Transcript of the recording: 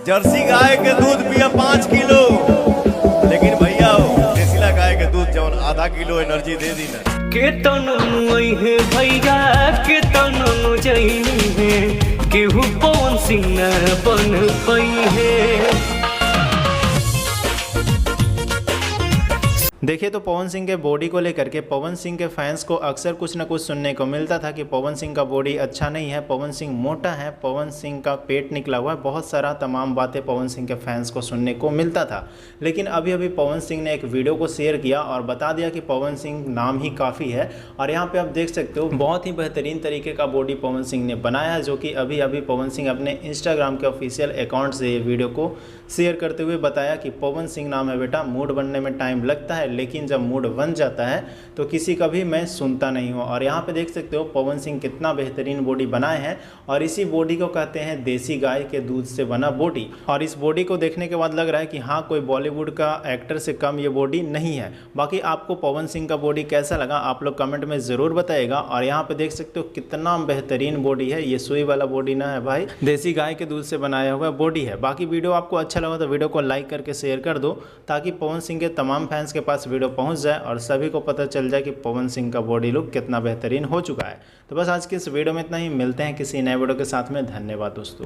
Jersey गाय के दूध पिया 5 किलो, लेकिन भैया देसीला गाय के दूध जवन आधा किलो एनर्जी दे दी ना। केतनो है भैया केतनो जैनी है, केहू पवन सिंह न बन पई है। देखिए तो पवन सिंह के बॉडी को लेकर के पवन सिंह के फैंस को अक्सर कुछ न कुछ सुनने को मिलता था कि पवन सिंह का बॉडी अच्छा नहीं है, पवन सिंह मोटा है, पवन सिंह का पेट निकला हुआ है, बहुत सारा तमाम बातें पवन सिंह के फैंस को सुनने को मिलता था। लेकिन अभी अभी पवन सिंह ने एक वीडियो को शेयर किया और बता दिया कि पवन सिंह नाम ही काफ़ी है। और यहाँ पर आप देख सकते हो बहुत ही बेहतरीन तरीके का बॉडी पवन सिंह ने बनाया है, जो कि अभी अभी पवन सिंह अपने इंस्टाग्राम के ऑफिशियल अकाउंट से ये वीडियो को शेयर करते हुए बताया कि पवन सिंह नाम है बेटा, मूड बनने में टाइम लगता है, लेकिन जब मूड बन जाता है तो किसी का भी मैं सुनता नहीं हूँ। और यहाँ पे देख सकते हो पवन सिंह कितना बेहतरीन बॉडी बनाए हैं, और इसी बॉडी को कहते हैं देसी गाय के दूध से बना बॉडी। और इस बॉडी को देखने के बाद लग रहा है कि हाँ, कोई बॉलीवुड का एक्टर से कम ये बॉडी नहीं है। बाकी आपको पवन सिंह का बॉडी कैसा लगा आप लोग कमेंट में ज़रूर बताइएगा। और यहाँ पे देख सकते हो कितना बेहतरीन बॉडी है, ये सुई वाला बॉडी ना है भाई, देसी गाय के दूध से बनाया हुआ बॉडी है। बाकी वीडियो आपको अच्छा लगा तो वीडियो को लाइक करके शेयर कर दो, ताकि पवन सिंह के तमाम फैंस के पास वीडियो पहुंच जाए और सभी को पता चल जाए कि पवन सिंह का बॉडी लुक कितना बेहतरीन हो चुका है। तो बस आज की इस वीडियो में इतना ही, मिलते हैं किसी नए वीडियो के साथ में। धन्यवाद दोस्तों।